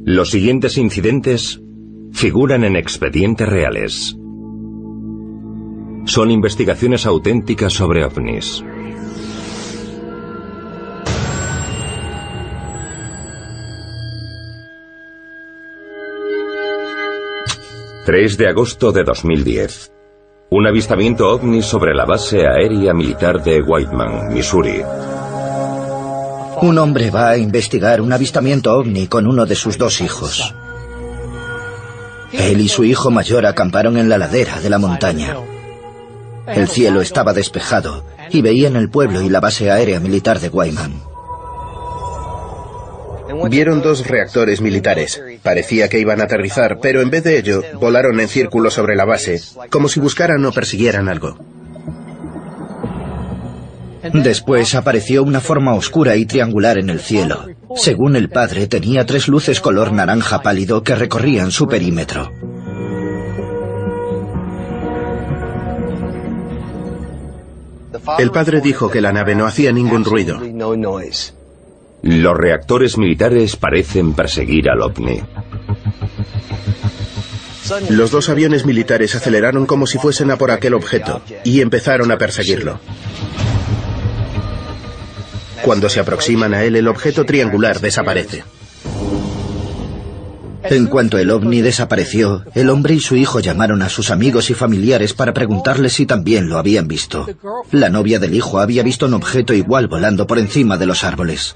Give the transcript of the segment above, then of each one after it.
Los siguientes incidentes figuran en expedientes reales. Son investigaciones auténticas sobre ovnis. ...3 de agosto de 2010... Un avistamiento ovni sobre la base aérea militar de Whiteman, Missouri. Un hombre va a investigar un avistamiento ovni con uno de sus 2 hijos. Él y su hijo mayor acamparon en la ladera de la montaña. El cielo estaba despejado y veían el pueblo y la base aérea militar de Whiteman. Vieron 2 reactores militares. Parecía que iban a aterrizar, pero en vez de ello, volaron en círculo sobre la base, como si buscaran o persiguieran algo. Después apareció una forma oscura y triangular en el cielo. Según el padre, tenía 3 luces color naranja pálido que recorrían su perímetro. El padre dijo que la nave no hacía ningún ruido. Los reactores militares parecen perseguir al ovni. Los 2 aviones militares aceleraron como si fuesen a por aquel objeto y empezaron a perseguirlo. Cuando se aproximan a él, el objeto triangular desaparece. En cuanto el ovni desapareció, el hombre y su hijo llamaron a sus amigos y familiares para preguntarles si también lo habían visto. La novia del hijo había visto un objeto igual volando por encima de los árboles.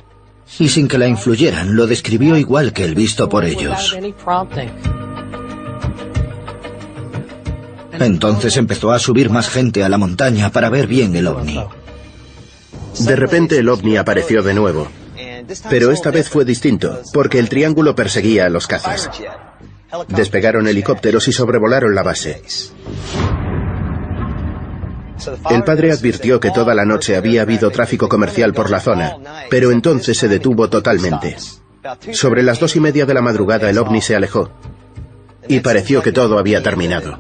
Y sin que la influyeran, lo describió igual que el visto por ellos. Entonces empezó a subir más gente a la montaña para ver bien el ovni. De repente el ovni apareció de nuevo. Pero esta vez fue distinto, porque el triángulo perseguía a los cazas. Despegaron helicópteros y sobrevolaron la base. El padre advirtió que toda la noche había habido tráfico comercial por la zona, pero entonces se detuvo totalmente. Sobre las 2:30 de la madrugada el ovni se alejó y pareció que todo había terminado.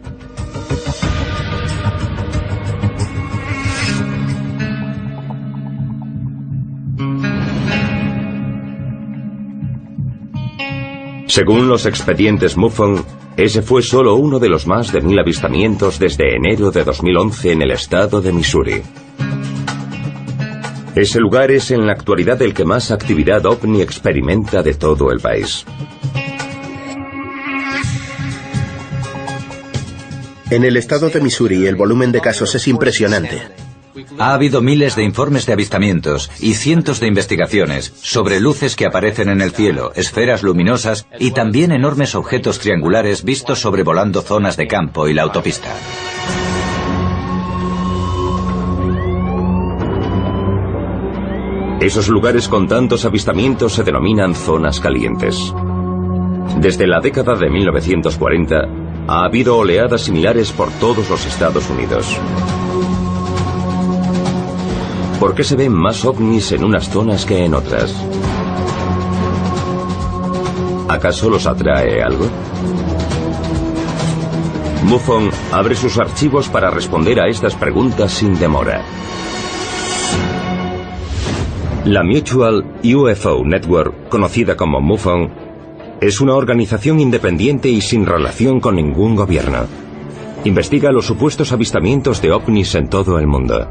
Según los expedientes MUFON, ese fue solo uno de los más de 1000 avistamientos desde enero de 2011 en el estado de Missouri. Ese lugar es en la actualidad el que más actividad ovni experimenta de todo el país. En el estado de Missouri el volumen de casos es impresionante. Ha habido miles de informes de avistamientos y cientos de investigaciones sobre luces que aparecen en el cielo, esferas luminosas y también enormes objetos triangulares vistos sobrevolando zonas de campo y la autopista. Esos lugares con tantos avistamientos se denominan zonas calientes. Desde la década de 1940 ha habido oleadas similares por todos los Estados Unidos. ¿Por qué se ven más ovnis en unas zonas que en otras? ¿Acaso los atrae algo? MUFON abre sus archivos para responder a estas preguntas sin demora. La Mutual UFO Network, conocida como MUFON, es una organización independiente y sin relación con ningún gobierno. Investiga los supuestos avistamientos de ovnis en todo el mundo.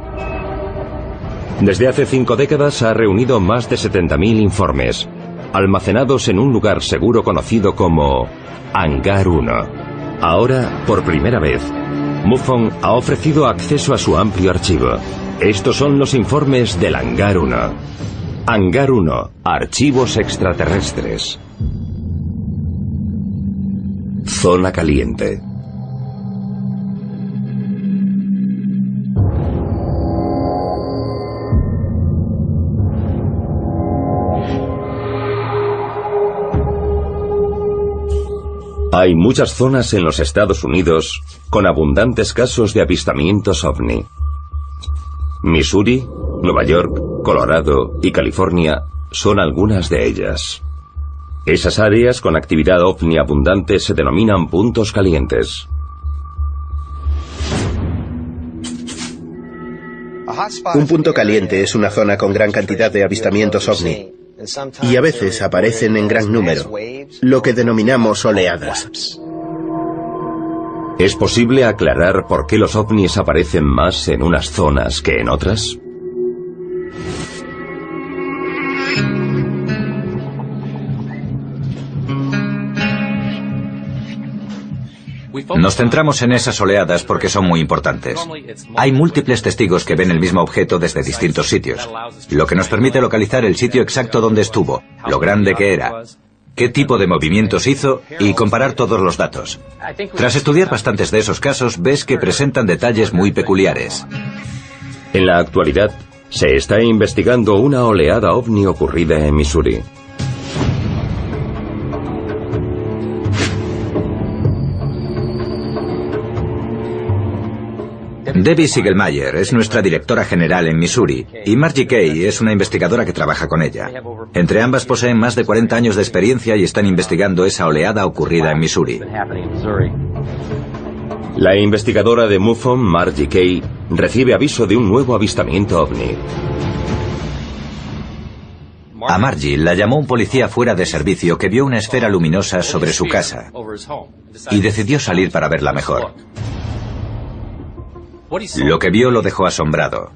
Desde hace 5 décadas ha reunido más de 70.000 informes, almacenados en un lugar seguro conocido como Hangar 1. Ahora, por primera vez, MUFON ha ofrecido acceso a su amplio archivo. Estos son los informes del Hangar 1. Hangar 1, archivos extraterrestres. Zona caliente. Hay muchas zonas en los Estados Unidos con abundantes casos de avistamientos ovni. Missouri, Nueva York, Colorado y California son algunas de ellas. Esas áreas con actividad ovni abundante se denominan puntos calientes. Un punto caliente es una zona con gran cantidad de avistamientos ovni, y a veces aparecen en gran número. lo que denominamos oleadas. ¿Es posible aclarar por qué los ovnis aparecen más en unas zonas que en otras? Nos centramos en esas oleadas porque son muy importantes. Hay múltiples testigos que ven el mismo objeto desde distintos sitios, lo que nos permite localizar el sitio exacto donde estuvo, lo grande que era, qué tipo de movimientos hizo y comparar todos los datos. Tras estudiar bastantes de esos casos, ves que presentan detalles muy peculiares. En la actualidad, se está investigando una oleada ovni ocurrida en Missouri. Debbie Siegelmayer es nuestra directora general en Missouri y Margie Kay es una investigadora que trabaja con ella. Entre ambas poseen más de 40 años de experiencia y están investigando esa oleada ocurrida en Missouri. La investigadora de MUFON, Margie Kay, recibe aviso de un nuevo avistamiento ovni. A Margie la llamó un policía fuera de servicio que vio una esfera luminosa sobre su casa y decidió salir para verla mejor. Lo que vio lo dejó asombrado.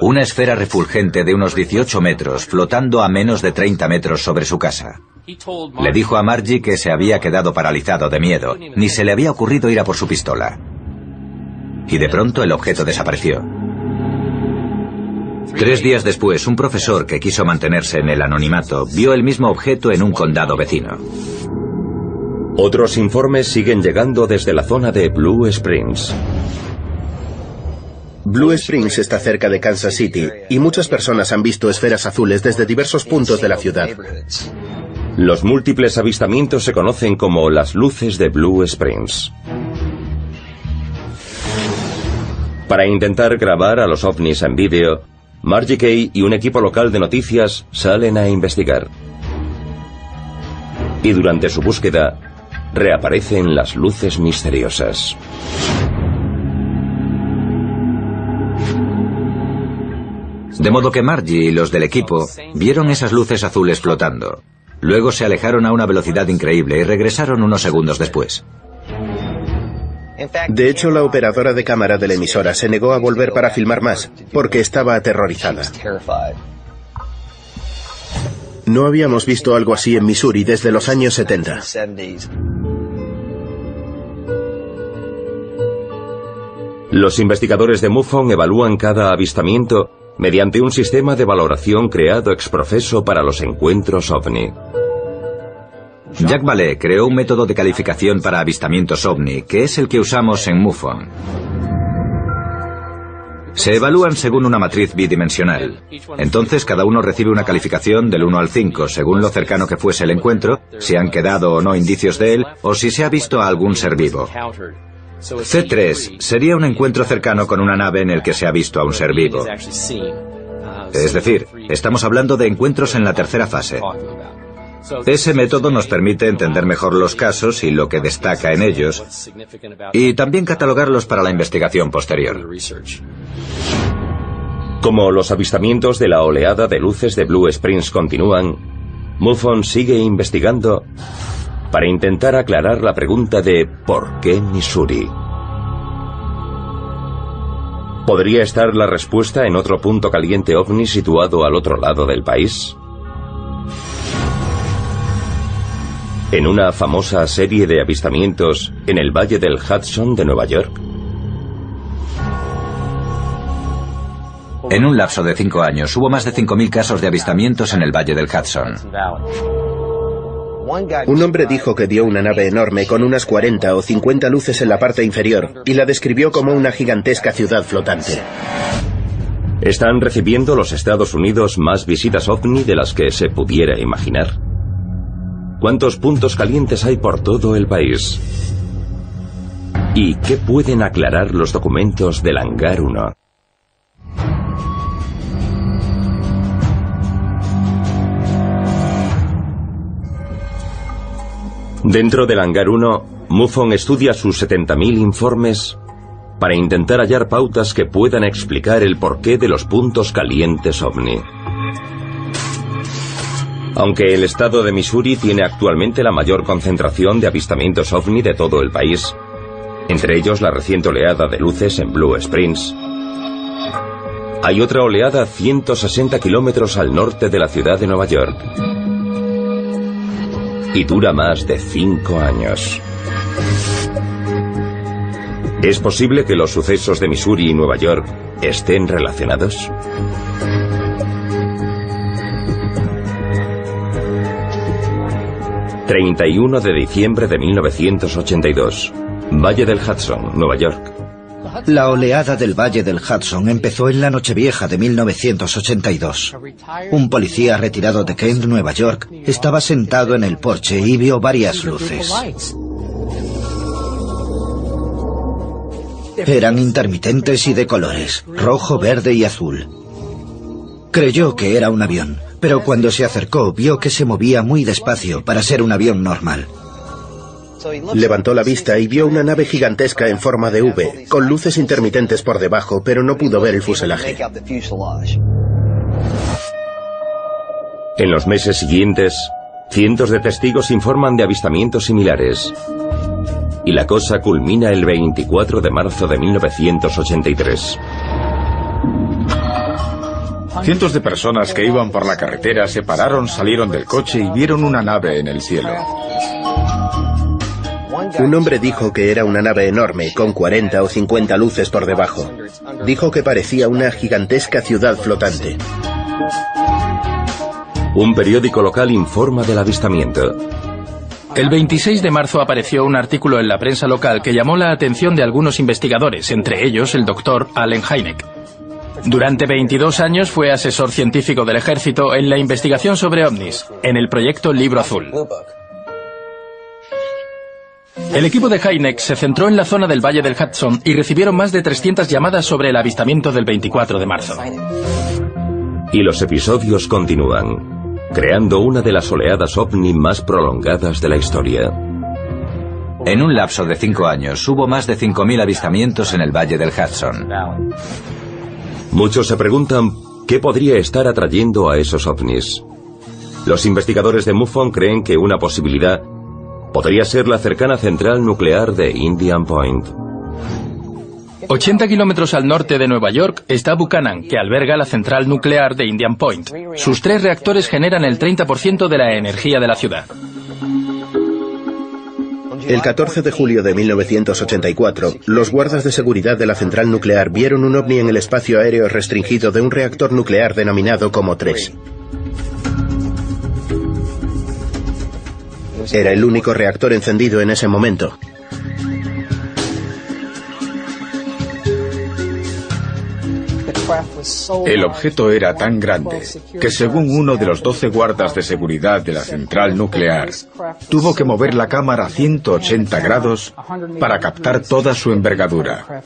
Una esfera refulgente de unos 18 metros flotando a menos de 30 metros sobre su casa. Le dijo a Margie que se había quedado paralizado de miedo, ni se le había ocurrido ir a por su pistola. Y de pronto el objeto desapareció. 3 días después, un profesor que quiso mantenerse en el anonimato vio el mismo objeto en un condado vecino. Otros informes siguen llegando desde la zona de Blue Springs. Blue Springs está cerca de Kansas City y muchas personas han visto esferas azules desde diversos puntos de la ciudad. Los múltiples avistamientos se conocen como las luces de Blue Springs. Para intentar grabar a los ovnis en vídeo, Margie Kay y un equipo local de noticias salen a investigar. Y durante su búsqueda, reaparecen las luces misteriosas. De modo que Margie y los del equipo vieron esas luces azules flotando. Luego se alejaron a una velocidad increíble y regresaron unos segundos después. De hecho, la operadora de cámara de la emisora se negó a volver para filmar más, porque estaba aterrorizada. No habíamos visto algo así en Missouri desde los años 70. Los investigadores de MUFON evalúan cada avistamiento mediante un sistema de valoración creado ex professo para los encuentros ovni. Jack Vallée creó un método de calificación para avistamientos ovni, que es el que usamos en MUFON. Se evalúan según una matriz bidimensional. Entonces cada uno recibe una calificación del 1 al 5, según lo cercano que fuese el encuentro, si han quedado o no indicios de él, o si se ha visto a algún ser vivo. C3 sería un encuentro cercano con una nave en el que se ha visto a un ser vivo. Es decir, estamos hablando de encuentros en la tercera fase. Ese método nos permite entender mejor los casos y lo que destaca en ellos, y también catalogarlos para la investigación posterior. Como los avistamientos de la oleada de luces de Blue Springs continúan, MUFON sigue investigando para intentar aclarar la pregunta de ¿por qué Missouri? ¿Podría estar la respuesta en otro punto caliente ovni situado al otro lado del país? ¿En una famosa serie de avistamientos en el Valle del Hudson de Nueva York? En un lapso de 5 años hubo más de 5.000 casos de avistamientos en el Valle del Hudson. Un hombre dijo que vio una nave enorme con unas 40 o 50 luces en la parte inferior y la describió como una gigantesca ciudad flotante. Están recibiendo los Estados Unidos más visitas ovni de las que se pudiera imaginar. ¿Cuántos puntos calientes hay por todo el país? ¿Y qué pueden aclarar los documentos del Hangar 1? Dentro del Hangar 1, MUFON estudia sus 70.000 informes para intentar hallar pautas que puedan explicar el porqué de los puntos calientes ovni. Aunque el estado de Missouri tiene actualmente la mayor concentración de avistamientos ovni de todo el país, entre ellos la reciente oleada de luces en Blue Springs, hay otra oleada a 160 kilómetros al norte de la ciudad de Nueva York. Y dura más de 5 años. ¿Es posible que los sucesos de Missouri y Nueva York estén relacionados? ...31 de diciembre de 1982... Valle del Hudson, Nueva York. La oleada del Valle del Hudson empezó en la Nochevieja de 1982. Un policía retirado de Kent, Nueva York, estaba sentado en el porche y vio varias luces. Eran intermitentes y de colores, rojo, verde y azul. Creyó que era un avión, pero cuando se acercó vio que se movía muy despacio para ser un avión normal. Levantó la vista y vio una nave gigantesca en forma de V, con luces intermitentes por debajo, pero no pudo ver el fuselaje. En los meses siguientes, cientos de testigos informan de avistamientos similares. Y la cosa culmina el 24 de marzo de 1983. Cientos de personas que iban por la carretera se pararon, salieron del coche y vieron una nave en el cielo. Un hombre dijo que era una nave enorme, con 40 o 50 luces por debajo. Dijo que parecía una gigantesca ciudad flotante. Un periódico local informa del avistamiento. El 26 de marzo apareció un artículo en la prensa local que llamó la atención de algunos investigadores, entre ellos el doctor Allen Hynek. Durante 22 años fue asesor científico del ejército en la investigación sobre ovnis, en el proyecto Libro Azul. El equipo de Hynek se centró en la zona del Valle del Hudson y recibieron más de 300 llamadas sobre el avistamiento del 24 de marzo. Y los episodios continúan, creando una de las oleadas ovni más prolongadas de la historia. En un lapso de 5 años hubo más de 5.000 avistamientos en el Valle del Hudson. Muchos se preguntan qué podría estar atrayendo a esos ovnis. Los investigadores de MUFON creen que una posibilidad podría ser la cercana central nuclear de Indian Point. 80 kilómetros al norte de Nueva York está Buchanan, que alberga la central nuclear de Indian Point. Sus 3 reactores generan el 30% de la energía de la ciudad. El 14 de julio de 1984, los guardas de seguridad de la central nuclear vieron un ovni en el espacio aéreo restringido de un reactor nuclear denominado como 3. Era el único reactor encendido en ese momento. El objeto era tan grande que, según uno de los 12 guardas de seguridad de la central nuclear, tuvo que mover la cámara a 180 grados para captar toda su envergadura.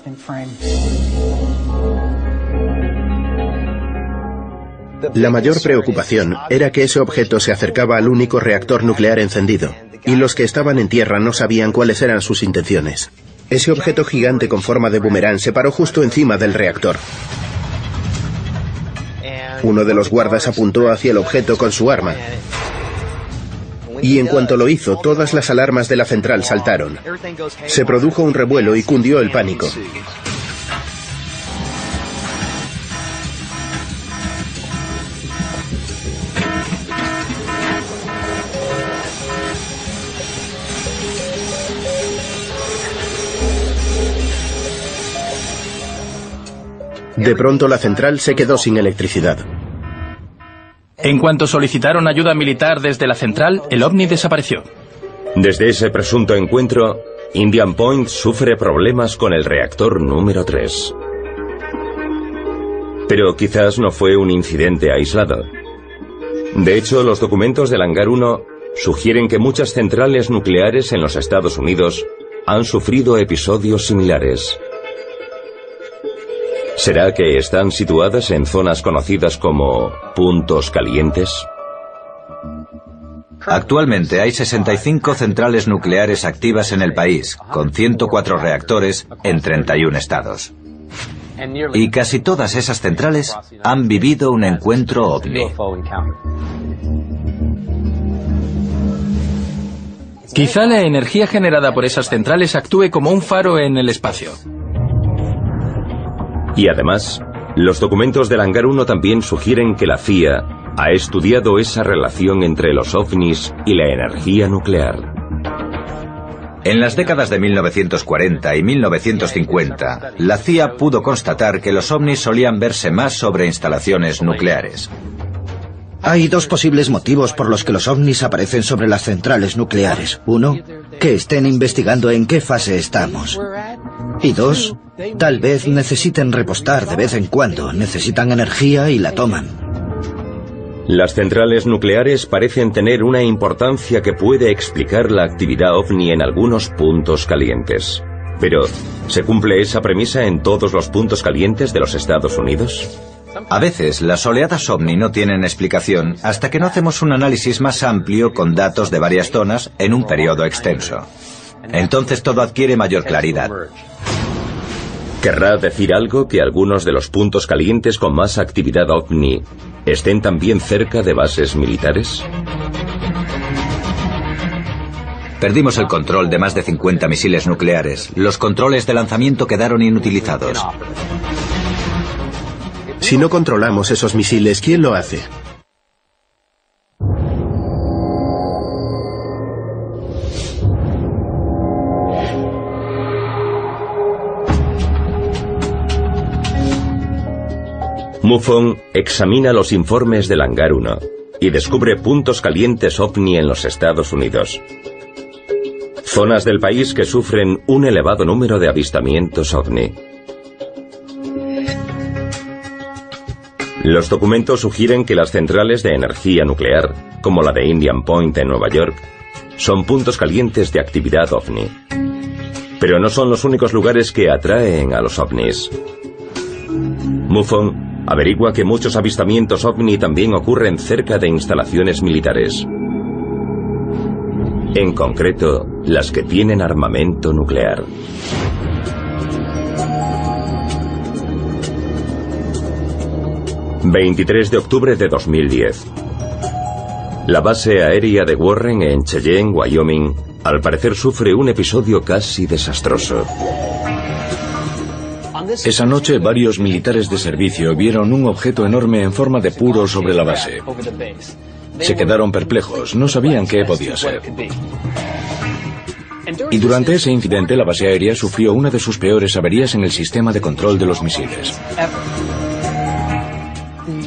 La mayor preocupación era que ese objeto se acercaba al único reactor nuclear encendido, y los que estaban en tierra no sabían cuáles eran sus intenciones. Ese objeto gigante con forma de boomerang se paró justo encima del reactor. Uno de los guardas apuntó hacia el objeto con su arma. Y en cuanto lo hizo, todas las alarmas de la central saltaron. Se produjo un revuelo y cundió el pánico. De pronto la central se quedó sin electricidad. En cuanto solicitaron ayuda militar desde la central, el ovni desapareció. Desde ese presunto encuentro, Indian Point sufre problemas con el reactor número 3. Pero quizás no fue un incidente aislado. De hecho, los documentos del Hangar 1 sugieren que muchas centrales nucleares en los Estados Unidos han sufrido episodios similares. ¿Será que están situadas en zonas conocidas como puntos calientes? Actualmente hay 65 centrales nucleares activas en el país, con 104 reactores en 31 estados. Y casi todas esas centrales han vivido un encuentro ovni. Quizá la energía generada por esas centrales actúe como un faro en el espacio. Y además, los documentos del Hangar 1 también sugieren que la CIA ha estudiado esa relación entre los ovnis y la energía nuclear. En las décadas de 1940 y 1950, la CIA pudo constatar que los ovnis solían verse más sobre instalaciones nucleares. Hay dos posibles motivos por los que los ovnis aparecen sobre las centrales nucleares. Uno, que estén investigando en qué fase estamos. Y dos, tal vez necesiten repostar de vez en cuando, necesitan energía y la toman. Las centrales nucleares parecen tener una importancia que puede explicar la actividad ovni en algunos puntos calientes. Pero, ¿se cumple esa premisa en todos los puntos calientes de los Estados Unidos? A veces, las oleadas ovni no tienen explicación hasta que no hacemos un análisis más amplio con datos de varias zonas en un periodo extenso. Entonces todo adquiere mayor claridad. ¿Querrá decir algo que algunos de los puntos calientes con más actividad ovni estén también cerca de bases militares? Perdimos el control de más de 50 misiles nucleares. Los controles de lanzamiento quedaron inutilizados. Si no controlamos esos misiles, ¿quién lo hace? MUFON examina los informes del Hangar 1 y descubre puntos calientes ovni en los Estados Unidos. Zonas del país que sufren un elevado número de avistamientos ovni. Los documentos sugieren que las centrales de energía nuclear, como la de Indian Point en Nueva York, son puntos calientes de actividad ovni. Pero no son los únicos lugares que atraen a los ovnis. MUFON averigua que muchos avistamientos ovni también ocurren cerca de instalaciones militares. En concreto, las que tienen armamento nuclear. ...23 de octubre de 2010... La base aérea de Warren en Cheyenne, Wyoming, al parecer sufre un episodio casi desastroso. Esa noche varios militares de servicio vieron un objeto enorme en forma de puro sobre la base. Se quedaron perplejos, no sabían qué podía ser. Y durante ese incidente la base aérea sufrió una de sus peores averías en el sistema de control de los misiles.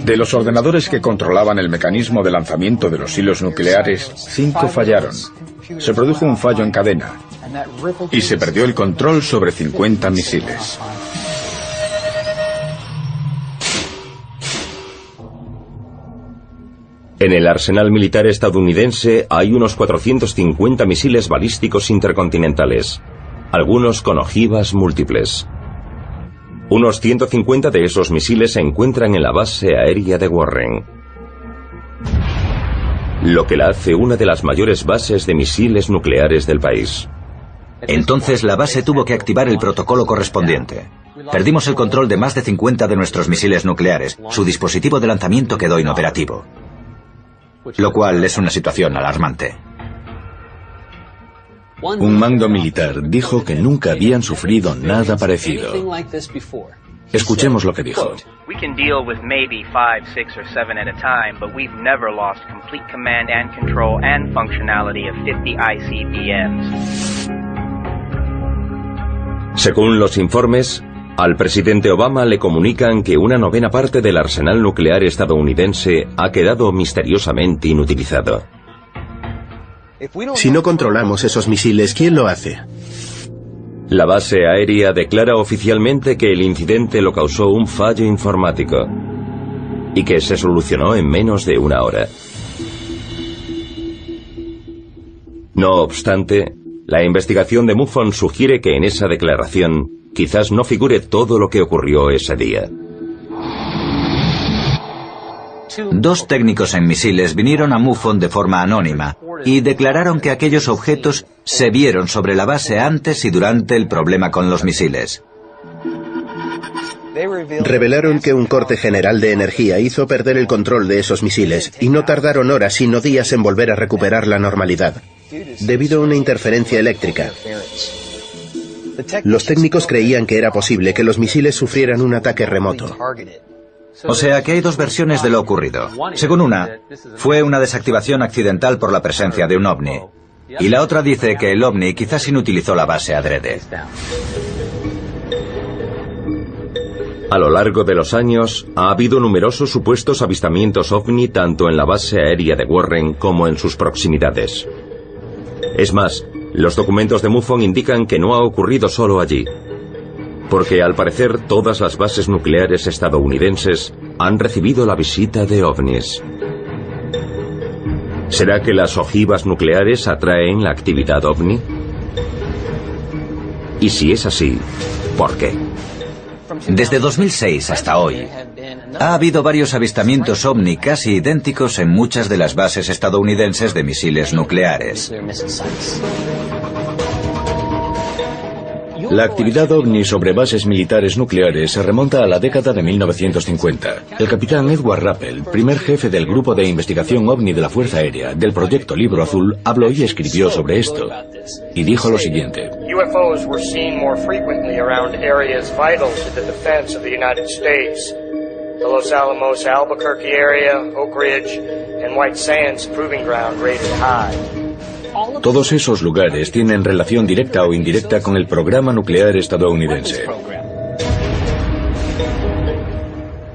De los ordenadores que controlaban el mecanismo de lanzamiento de los hilos nucleares, 5 fallaron. Se produjo un fallo en cadena y se perdió el control sobre 50 misiles. En el arsenal militar estadounidense hay unos 450 misiles balísticos intercontinentales, algunos con ojivas múltiples. Unos 150 de esos misiles se encuentran en la base aérea de Warren, lo que la hace una de las mayores bases de misiles nucleares del país. Entonces la base tuvo que activar el protocolo correspondiente. Perdimos el control de más de 50 de nuestros misiles nucleares. Su dispositivo de lanzamiento quedó inoperativo, lo cual es una situación alarmante. Un mando militar dijo que nunca habían sufrido nada parecido. Escuchemos lo que dijo. We can deal with maybe 5, 6 or 7 at a time, but we've never lost complete command and control and functionality of 50 ICBMs. Según los informes, al presidente Obama le comunican que una novena parte del arsenal nuclear estadounidense ha quedado misteriosamente inutilizado. Si no controlamos esos misiles, ¿quién lo hace? La base aérea declara oficialmente que el incidente lo causó un fallo informático y que se solucionó en menos de una hora. No obstante, la investigación de MUFON sugiere que en esa declaración quizás no figure todo lo que ocurrió ese día. 2 técnicos en misiles vinieron a MUFON de forma anónima y declararon que aquellos objetos se vieron sobre la base antes y durante el problema con los misiles. Revelaron que un corte general de energía hizo perder el control de esos misiles y no tardaron horas sino días en volver a recuperar la normalidad. debido a una interferencia eléctrica. Los técnicos creían que era posible que los misiles sufrieran un ataque remoto. O sea que hay dos versiones de lo ocurrido. Según una, fue una desactivación accidental por la presencia de un ovni. Y la otra dice que el ovni quizás inutilizó la base adrede. A lo largo de los años, ha habido numerosos supuestos avistamientos ovni tanto en la base aérea de Warren como en sus proximidades. Es más, los documentos de MUFON indican que no ha ocurrido solo allí, porque al parecer todas las bases nucleares estadounidenses han recibido la visita de ovnis. ¿Será que las ojivas nucleares atraen la actividad ovni? Y si es así, ¿por qué? Desde 2006 hasta hoy, ha habido varios avistamientos ovni casi idénticos en muchas de las bases estadounidenses de misiles nucleares. La actividad ovni sobre bases militares nucleares se remonta a la década de 1950. El capitán Edward Rappel, primer jefe del grupo de investigación ovni de la Fuerza Aérea del proyecto Libro Azul, habló y escribió sobre esto. Y dijo lo siguiente. UFOs were seen more frequently around areas vital to the defense of the United States. The Los Alamos, Albuquerque area, Oak Ridge, and White Sands proving ground rated high. Todos esos lugares tienen relación directa o indirecta con el programa nuclear estadounidense.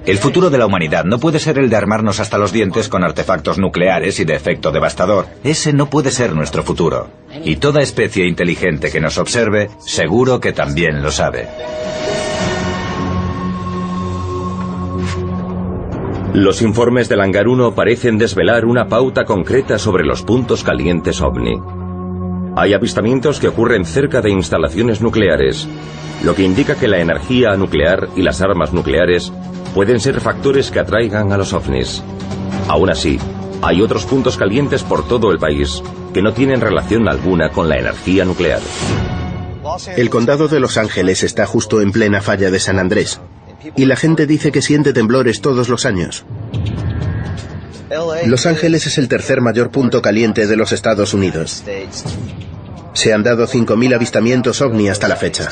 El futuro de la humanidad no puede ser el de armarnos hasta los dientes con artefactos nucleares y de efecto devastador. Ese no puede ser nuestro futuro. Y toda especie inteligente que nos observe, seguro que también lo sabe. Los informes del Hangar 1 parecen desvelar una pauta concreta sobre los puntos calientes ovni. Hay avistamientos que ocurren cerca de instalaciones nucleares, lo que indica que la energía nuclear y las armas nucleares pueden ser factores que atraigan a los ovnis. Aún así, hay otros puntos calientes por todo el país que no tienen relación alguna con la energía nuclear. El condado de Los Ángeles está justo en plena falla de San Andrés. Y la gente dice que siente temblores todos los años. Los Ángeles es el tercer mayor punto caliente de los Estados Unidos. Se han dado 5.000 avistamientos ovni hasta la fecha.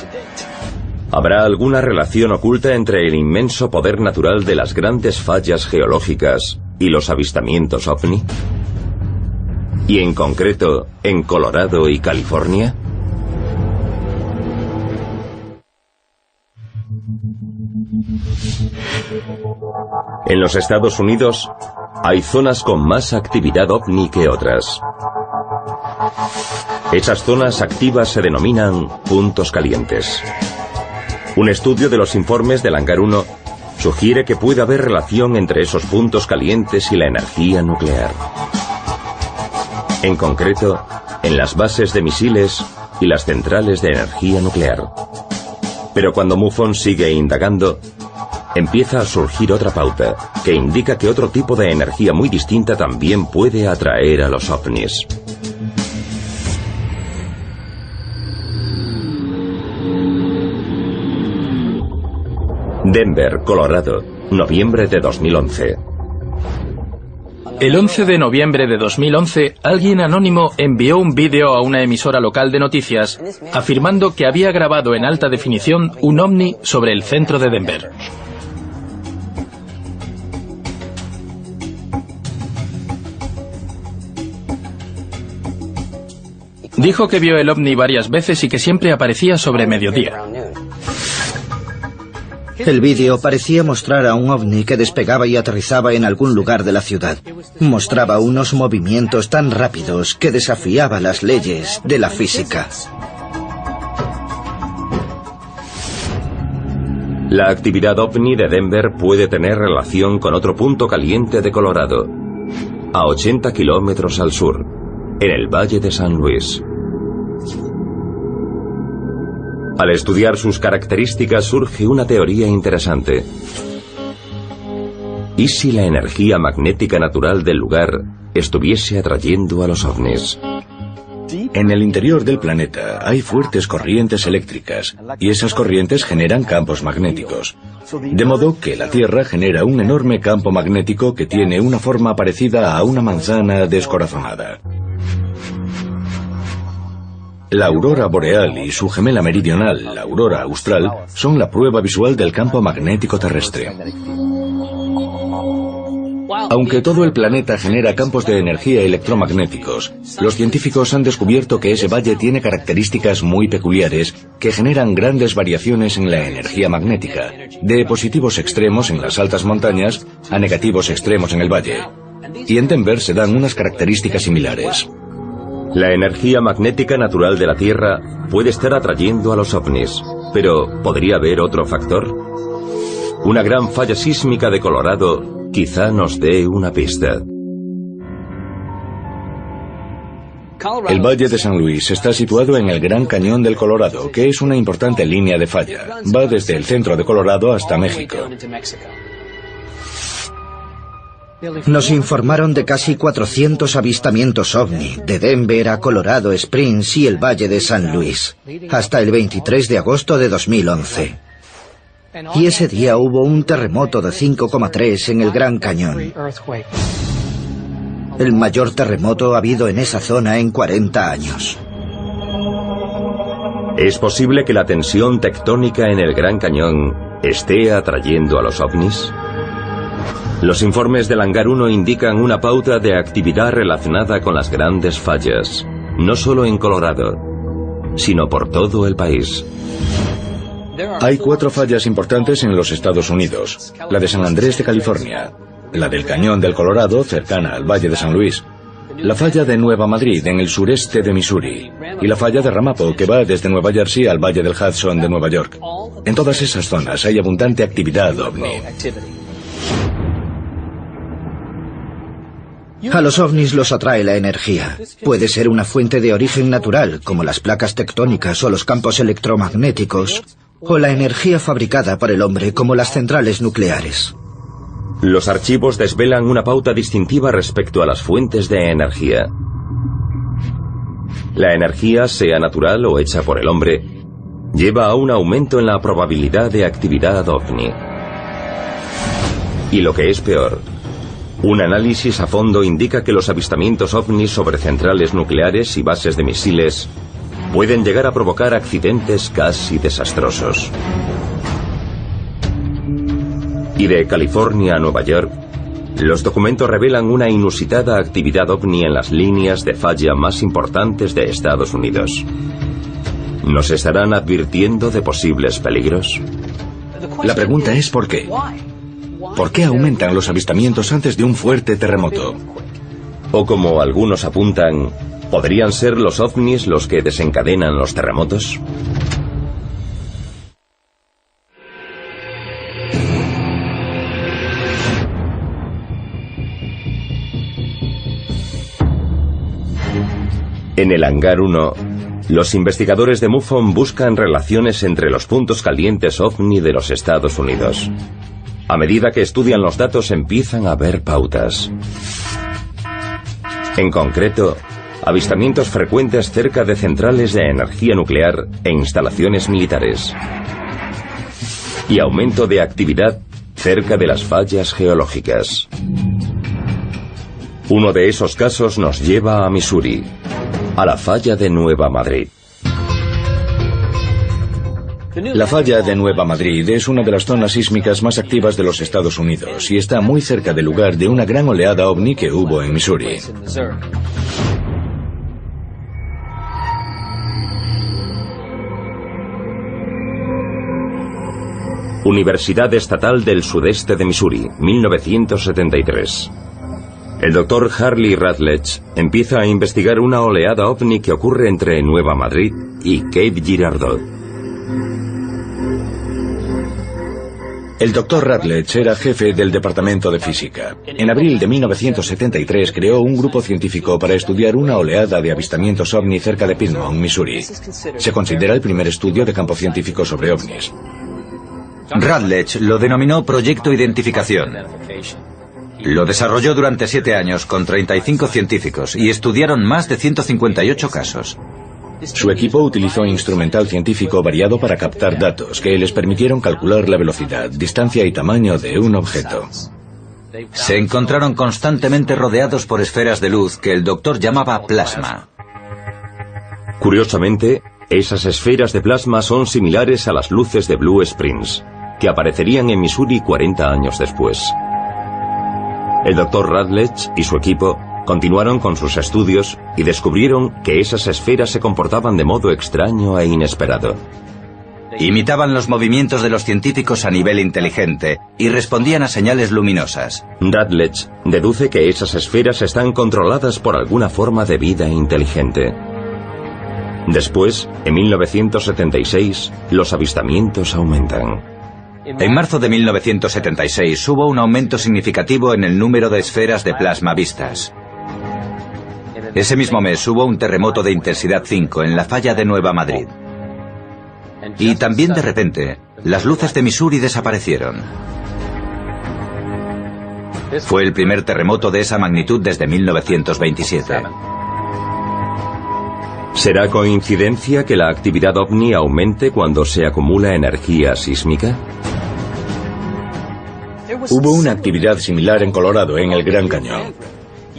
¿Habrá alguna relación oculta entre el inmenso poder natural de las grandes fallas geológicas y los avistamientos ovni? Y en concreto, en Colorado y California. En los Estados Unidos hay zonas con más actividad ovni que otras. Esas zonas activas se denominan puntos calientes. Un estudio de los informes del Hangar 1 sugiere que puede haber relación entre esos puntos calientes y la energía nuclear. En concreto, en las bases de misiles y las centrales de energía nuclear. Pero cuando MUFON sigue indagando, empieza a surgir otra pauta que indica que otro tipo de energía muy distinta también puede atraer a los ovnis. Denver, Colorado, noviembre de 2011. El 11 de noviembre de 2011, alguien anónimo envió un vídeo a una emisora local de noticias afirmando que había grabado en alta definición un ovni sobre el centro de Denver. Dijo que vio el ovni varias veces y que siempre aparecía sobre mediodía. El vídeo parecía mostrar a un ovni que despegaba y aterrizaba en algún lugar de la ciudad. Mostraba unos movimientos tan rápidos que desafiaba las leyes de la física. La actividad ovni de Denver puede tener relación con otro punto caliente de Colorado, a 80 kilómetros al sur, en el Valle de San Luis. Al estudiar sus características surge una teoría interesante. ¿Y si la energía magnética natural del lugar estuviese atrayendo a los ovnis? En el interior del planeta hay fuertes corrientes eléctricas y esas corrientes generan campos magnéticos. De modo que la Tierra genera un enorme campo magnético que tiene una forma parecida a una manzana descorazonada. La aurora boreal y su gemela meridional, la aurora austral, son la prueba visual del campo magnético terrestre. Aunque todo el planeta genera campos de energía electromagnéticos, los científicos han descubierto que ese valle tiene características muy peculiares que generan grandes variaciones en la energía magnética, de positivos extremos en las altas montañas a negativos extremos en el valle. Y en Denver se dan unas características similares. La energía magnética natural de la Tierra puede estar atrayendo a los ovnis, pero ¿podría haber otro factor? Una gran falla sísmica de Colorado quizá nos dé una pista. El Valle de San Luis está situado en el Gran Cañón del Colorado, que es una importante línea de falla. Va desde el centro de Colorado hasta México. Nos informaron de casi 400 avistamientos ovni, de Denver a Colorado Springs y el Valle de San Luis, hasta el 23 de agosto de 2011. Y ese día hubo un terremoto de 5,3 en el Gran Cañón. El mayor terremoto habido en esa zona en 40 años. ¿Es posible que la tensión tectónica en el Gran Cañón esté atrayendo a los ovnis? Los informes del Hangar 1 indican una pauta de actividad relacionada con las grandes fallas, no solo en Colorado, sino por todo el país. Hay 4 fallas importantes en los Estados Unidos. La de San Andrés de California, la del Cañón del Colorado, cercana al Valle de San Luis, la falla de Nueva Madrid, en el sureste de Missouri, y la falla de Ramapo, que va desde Nueva Jersey al Valle del Hudson de Nueva York. En todas esas zonas hay abundante actividad ovni. A los ovnis los atrae la energía. Puede ser una fuente de origen natural, como las placas tectónicas o los campos electromagnéticos, o la energía fabricada por el hombre, como las centrales nucleares. Los archivos desvelan una pauta distintiva respecto a las fuentes de energía. La energía, sea natural o hecha por el hombre, lleva a un aumento en la probabilidad de actividad ovni. Y lo que es peor, un análisis a fondo indica que los avistamientos ovnis sobre centrales nucleares y bases de misiles pueden llegar a provocar accidentes casi desastrosos. Y de California a Nueva York, los documentos revelan una inusitada actividad ovni en las líneas de falla más importantes de Estados Unidos. ¿Nos estarán advirtiendo de posibles peligros? La pregunta es ¿por qué? ¿Por qué aumentan los avistamientos antes de un fuerte terremoto? O como algunos apuntan, ¿podrían ser los ovnis los que desencadenan los terremotos? En el Hangar 1, los investigadores de MUFON buscan relaciones entre los puntos calientes ovni de los Estados Unidos. A medida que estudian los datos empiezan a ver pautas. En concreto, avistamientos frecuentes cerca de centrales de energía nuclear e instalaciones militares. Y aumento de actividad cerca de las fallas geológicas. Uno de esos casos nos lleva a Missouri, a la falla de Nueva Madrid. La falla de Nueva Madrid es una de las zonas sísmicas más activas de los Estados Unidos y está muy cerca del lugar de una gran oleada ovni que hubo en Missouri. Universidad Estatal del Sudeste de Missouri, 1973. El doctor Harley Rutledge empieza a investigar una oleada ovni que ocurre entre Nueva Madrid y Cape Girardeau. El Dr. Rutledge era jefe del Departamento de Física. En abril de 1973 creó un grupo científico para estudiar una oleada de avistamientos ovni cerca de Piedmont, Missouri. Se considera el primer estudio de campo científico sobre ovnis. Rutledge lo denominó Proyecto Identificación. Lo desarrolló durante 7 años con 35 científicos y estudiaron más de 158 casos. Su equipo utilizó instrumental científico variado para captar datos que les permitieron calcular la velocidad, distancia y tamaño de un objeto. Se encontraron constantemente rodeados por esferas de luz que el doctor llamaba plasma. Curiosamente, esas esferas de plasma son similares a las luces de Blue Springs, que aparecerían en Missouri 40 años después. El Dr. Rutledge y su equipo continuaron con sus estudios y descubrieron que esas esferas se comportaban de modo extraño e inesperado. Imitaban los movimientos de los científicos a nivel inteligente y respondían a señales luminosas. Rutledge deduce que esas esferas están controladas por alguna forma de vida inteligente. Después, en 1976, los avistamientos aumentan. En marzo de 1976 hubo un aumento significativo en el número de esferas de plasma vistas. Ese mismo mes hubo un terremoto de intensidad 5 en la falla de Nueva Madrid. Y también de repente, las luces de Missouri desaparecieron. Fue el primer terremoto de esa magnitud desde 1927. ¿Será coincidencia que la actividad ovni aumente cuando se acumula energía sísmica? Hubo una actividad similar en Colorado, en el Gran Cañón.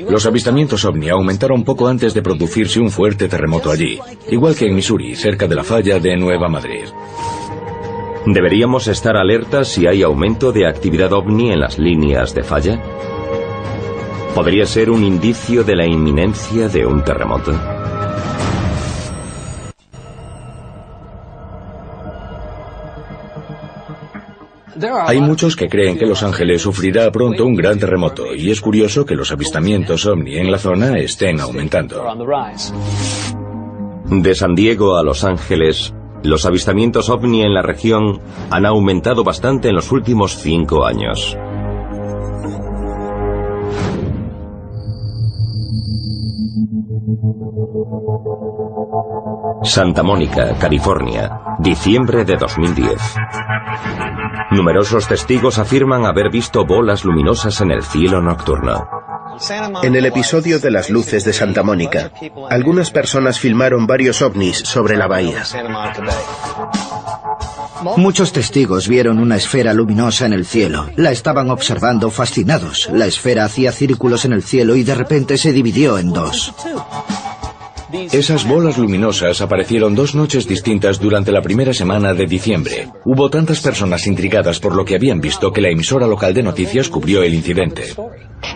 Los avistamientos ovni aumentaron poco antes de producirse un fuerte terremoto allí, igual que en Missouri, cerca de la falla de Nueva Madrid. ¿Deberíamos estar alertas si hay aumento de actividad ovni en las líneas de falla? ¿Podría ser un indicio de la inminencia de un terremoto? Hay muchos que creen que Los Ángeles sufrirá pronto un gran terremoto, y es curioso que los avistamientos ovni en la zona estén aumentando. De San Diego a Los Ángeles, los avistamientos ovni en la región han aumentado bastante en los últimos 5 años. Santa Mónica, California, diciembre de 2010. Numerosos testigos afirman haber visto bolas luminosas en el cielo nocturno. En el episodio de las luces de Santa Mónica, algunas personas filmaron varios ovnis sobre la bahía. Muchos testigos vieron una esfera luminosa en el cielo. La estaban observando fascinados. La esfera hacía círculos en el cielo y de repente se dividió en dos. Esas bolas luminosas aparecieron 2 noches distintas durante la primera semana de diciembre. Hubo tantas personas intrigadas por lo que habían visto que la emisora local de noticias cubrió el incidente.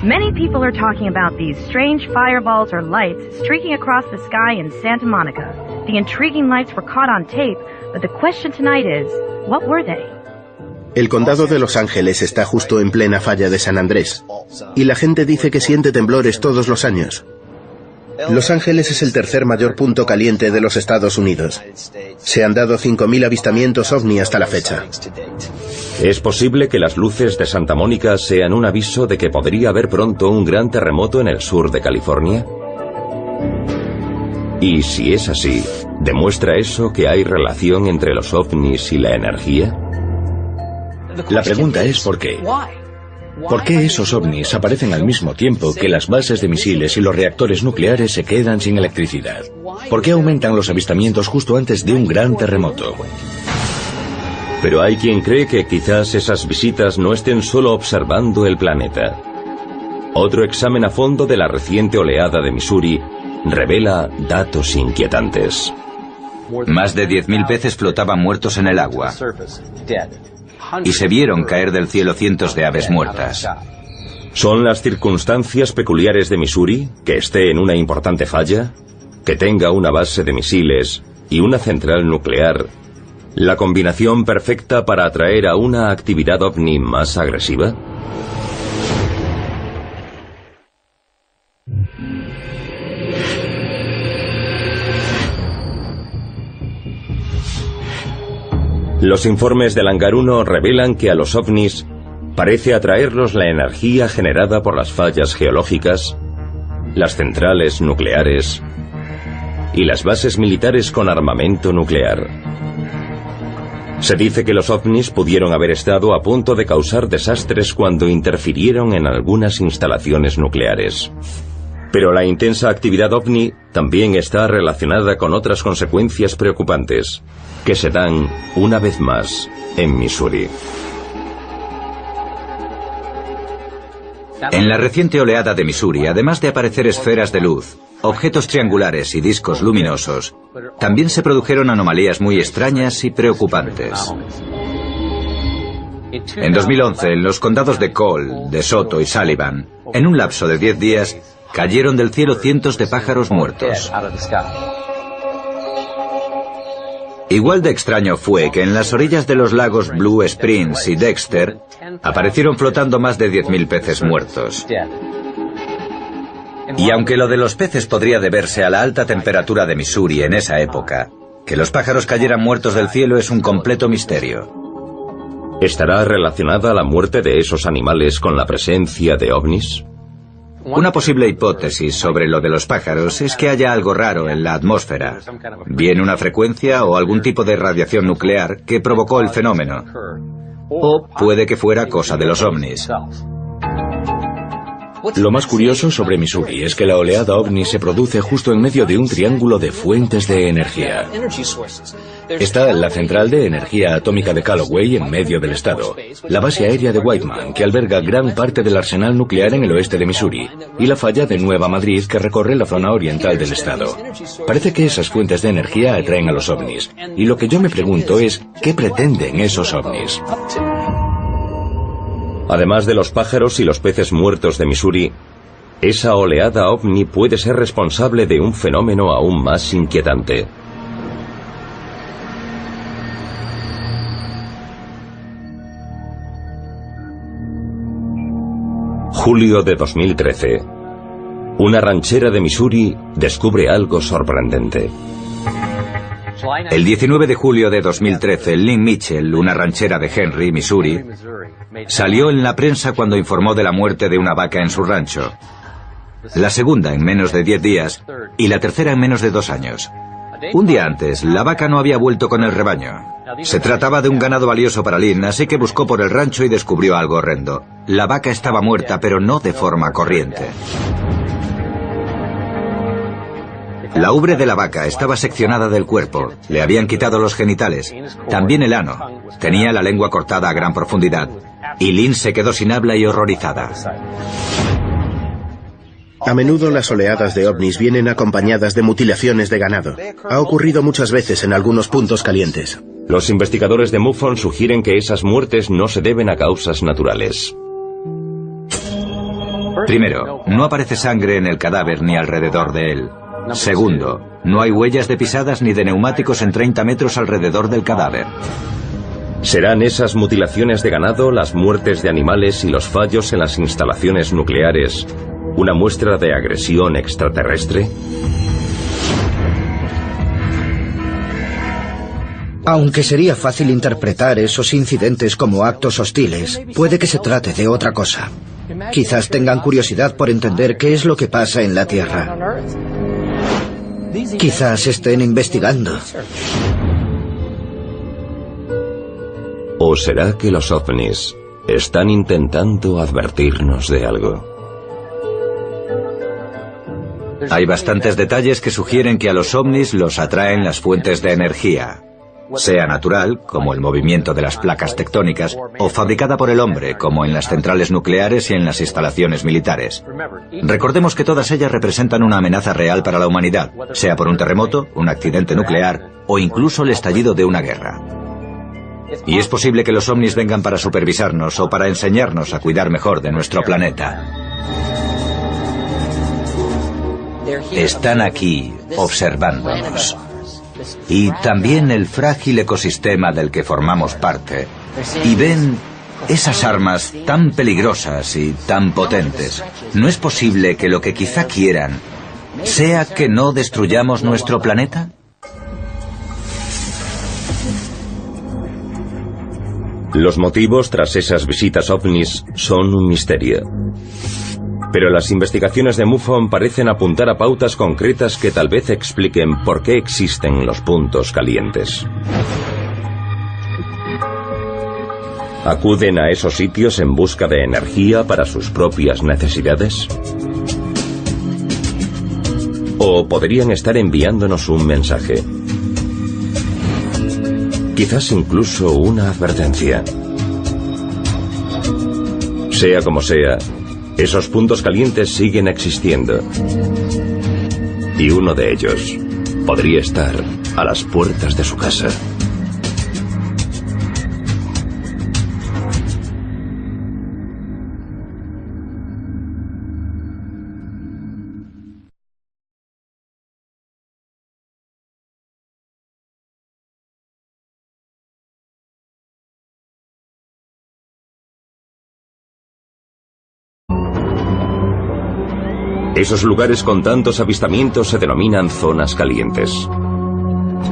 Many people are talking about these strange fireballs or lights streaking across the sky in Santa Monica. The intriguing lights were caught on tape, but the question tonight is, what were they? El condado de Los Ángeles está justo en plena falla de San Andrés, y la gente dice que siente temblores todos los años. Los Ángeles es el tercer mayor punto caliente de los Estados Unidos. Se han dado 5.000 avistamientos ovni hasta la fecha. ¿Es posible que las luces de Santa Mónica sean un aviso de que podría haber pronto un gran terremoto en el sur de California? Y si es así, ¿demuestra eso que hay relación entre los ovnis y la energía? La pregunta es ¿por qué? ¿Por qué esos ovnis aparecen al mismo tiempo que las bases de misiles y los reactores nucleares se quedan sin electricidad? ¿Por qué aumentan los avistamientos justo antes de un gran terremoto? Pero hay quien cree que quizás esas visitas no estén solo observando el planeta. Otro examen a fondo de la reciente oleada de Missouri revela datos inquietantes. Más de 10.000 peces flotaban muertos en el agua. Y se vieron caer del cielo cientos de aves muertas. ¿Son las circunstancias peculiares de Missouri que esté en una importante falla, que tenga una base de misiles y una central nuclear, la combinación perfecta para atraer a una actividad ovni más agresiva? Los informes del Hangar 1 revelan que a los ovnis parece atraerlos la energía generada por las fallas geológicas, las centrales nucleares y las bases militares con armamento nuclear. Se dice que los ovnis pudieron haber estado a punto de causar desastres cuando interfirieron en algunas instalaciones nucleares. Pero la intensa actividad ovni también está relacionada con otras consecuencias preocupantes, que se dan, una vez más, en Missouri. En la reciente oleada de Missouri, además de aparecer esferas de luz, objetos triangulares y discos luminosos, también se produjeron anomalías muy extrañas y preocupantes. En 2011, en los condados de Cole, de Soto y Sullivan, en un lapso de 10 días, cayeron del cielo cientos de pájaros muertos. Igual de extraño fue que en las orillas de los lagos Blue Springs y Dexter aparecieron flotando más de 10.000 peces muertos. Y aunque lo de los peces podría deberse a la alta temperatura de Missouri en esa época, que los pájaros cayeran muertos del cielo es un completo misterio. ¿Estará relacionada la muerte de esos animales con la presencia de ovnis? Una posible hipótesis sobre lo de los pájaros es que haya algo raro en la atmósfera, bien una frecuencia o algún tipo de radiación nuclear que provocó el fenómeno, o puede que fuera cosa de los ovnis. Lo más curioso sobre Missouri es que la oleada ovni se produce justo en medio de un triángulo de fuentes de energía. Está la central de energía atómica de Callaway en medio del estado, la base aérea de Whiteman, que alberga gran parte del arsenal nuclear en el oeste de Missouri, y la falla de Nueva Madrid, que recorre la zona oriental del estado. Parece que esas fuentes de energía atraen a los ovnis, y lo que yo me pregunto es, ¿qué pretenden esos ovnis? Además de los pájaros y los peces muertos de Missouri, esa oleada ovni puede ser responsable de un fenómeno aún más inquietante. Julio de 2013. Una ranchera de Missouri descubre algo sorprendente. El 19 de julio de 2013, Lynn Mitchell, una ranchera de Henry, Missouri, salió en la prensa cuando informó de la muerte de una vaca en su rancho. La segunda en menos de 10 días y la tercera en menos de 2 años. Un día antes, la vaca no había vuelto con el rebaño. Se trataba de un ganado valioso para Lynn, así que buscó por el rancho y descubrió algo horrendo. La vaca estaba muerta, pero no de forma corriente. La ubre de la vaca estaba seccionada del cuerpo, le habían quitado los genitales, también el ano, tenía la lengua cortada a gran profundidad, y Lynn se quedó sin habla y horrorizada. A menudo las oleadas de ovnis vienen acompañadas de mutilaciones de ganado. Ha ocurrido muchas veces en algunos puntos calientes. Los investigadores de MUFON sugieren que esas muertes no se deben a causas naturales. Primero, no aparece sangre en el cadáver ni alrededor de él. Segundo, no hay huellas de pisadas ni de neumáticos en 30 metros alrededor del cadáver. ¿Serán esas mutilaciones de ganado, las muertes de animales y los fallos en las instalaciones nucleares una muestra de agresión extraterrestre? Aunque sería fácil interpretar esos incidentes como actos hostiles, puede que se trate de otra cosa. Quizás tengan curiosidad por entender qué es lo que pasa en la Tierra. Quizás estén investigando. ¿O será que los ovnis están intentando advertirnos de algo? Hay bastantes detalles que sugieren que a los ovnis los atraen las fuentes de energía, sea natural, como el movimiento de las placas tectónicas, o fabricada por el hombre, como en las centrales nucleares y en las instalaciones militares. Recordemos que todas ellas representan una amenaza real para la humanidad, sea por un terremoto, un accidente nuclear o incluso el estallido de una guerra. Y es posible que los ovnis vengan para supervisarnos o para enseñarnos a cuidar mejor de nuestro planeta. Están aquí observándonos. Y también el frágil ecosistema del que formamos parte. Y ven esas armas tan peligrosas y tan potentes. ¿No es posible que lo que quizá quieran sea que no destruyamos nuestro planeta? Los motivos tras esas visitas ovnis son un misterio. Pero las investigaciones de MUFON parecen apuntar a pautas concretas que tal vez expliquen por qué existen los puntos calientes. ¿Acuden a esos sitios en busca de energía para sus propias necesidades? ¿O podrían estar enviándonos un mensaje? Quizás incluso una advertencia. Sea como sea, Esos puntos calientes siguen existiendo. Y uno de ellos podría estar a las puertas de su casa. Esos lugares con tantos avistamientos se denominan zonas calientes.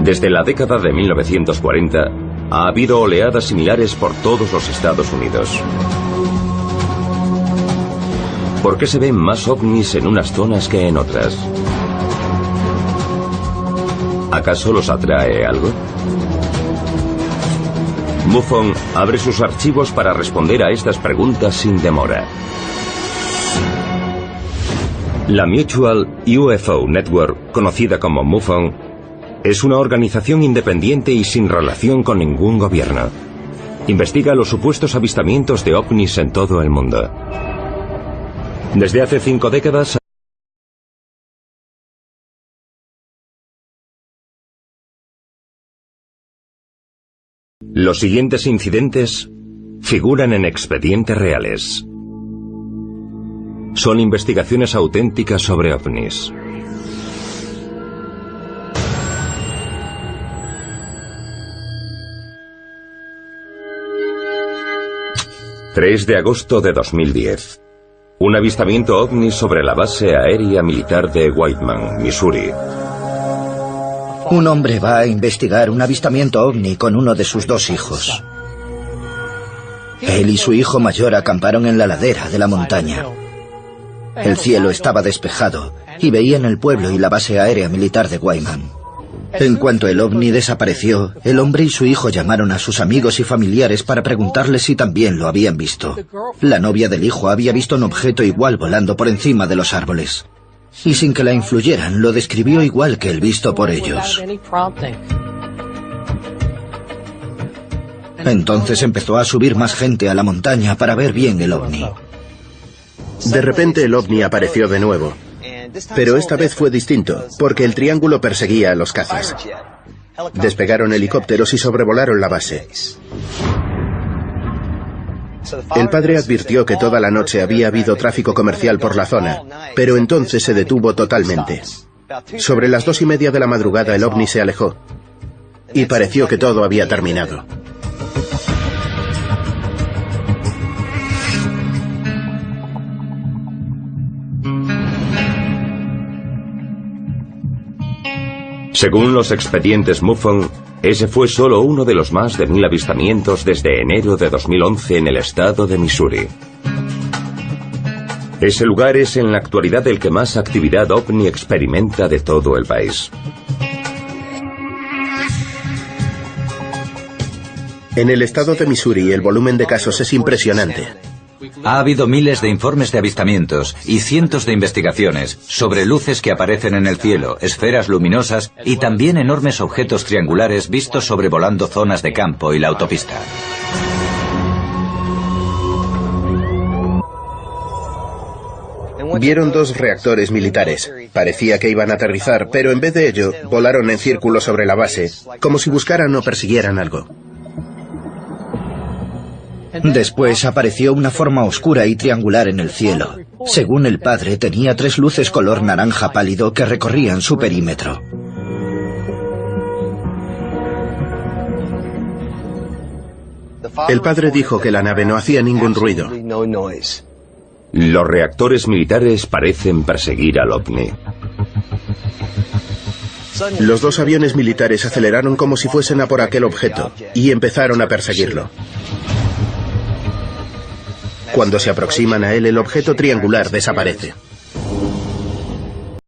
Desde la década de 1940 ha habido oleadas similares por todos los Estados Unidos. ¿Por qué se ven más ovnis en unas zonas que en otras? ¿Acaso los atrae algo? MUFON abre sus archivos para responder a estas preguntas sin demora. La Mutual UFO Network, conocida como MUFON, es una organización independiente y sin relación con ningún gobierno. Investiga los supuestos avistamientos de ovnis en todo el mundo. Desde hace 5 décadas... Los siguientes incidentes figuran en expedientes reales. Son investigaciones auténticas sobre ovnis. ...3 de agosto de 2010... Un avistamiento ovni sobre la base aérea militar de Whiteman, Missouri. Un hombre va a investigar un avistamiento ovni con uno de sus 2 hijos. Él y su hijo mayor acamparon en la ladera de la montaña. El cielo estaba despejado y veían el pueblo y la base aérea militar de Whiteman. En cuanto el ovni desapareció, el hombre y su hijo llamaron a sus amigos y familiares para preguntarles si también lo habían visto. La novia del hijo había visto un objeto igual volando por encima de los árboles. Y sin que la influyeran, lo describió igual que el visto por ellos. Entonces empezó a subir más gente a la montaña para ver bien el ovni. De repente el ovni apareció de nuevo. Pero esta vez fue distinto, porque el triángulo perseguía a los cazas. Despegaron helicópteros y sobrevolaron la base. El padre advirtió que toda la noche había habido tráfico comercial por la zona, pero entonces se detuvo totalmente. Sobre las 2:30 de la madrugada el ovni se alejó, y pareció que todo había terminado. Según los expedientes MUFON, ese fue solo uno de los más de 1000 avistamientos desde enero de 2011 en el estado de Missouri. Ese lugar es en la actualidad el que más actividad ovni experimenta de todo el país. En el estado de Missouri el volumen de casos es impresionante. Ha habido miles de informes de avistamientos y cientos de investigaciones sobre luces que aparecen en el cielo, esferas luminosas y también enormes objetos triangulares vistos sobrevolando zonas de campo y la autopista. Vieron 2 reactores militares. Parecía que iban a aterrizar, pero en vez de ello, volaron en círculo sobre la base, como si buscaran o persiguieran algo. Después apareció una forma oscura y triangular en el cielo. Según el padre, tenía 3 luces color naranja pálido que recorrían su perímetro. El padre dijo que la nave no hacía ningún ruido. Los reactores militares parecen perseguir al ovni. Los 2 aviones militares aceleraron como si fuesen a por aquel objeto y empezaron a perseguirlo. Cuando se aproximan a él, el objeto triangular desaparece.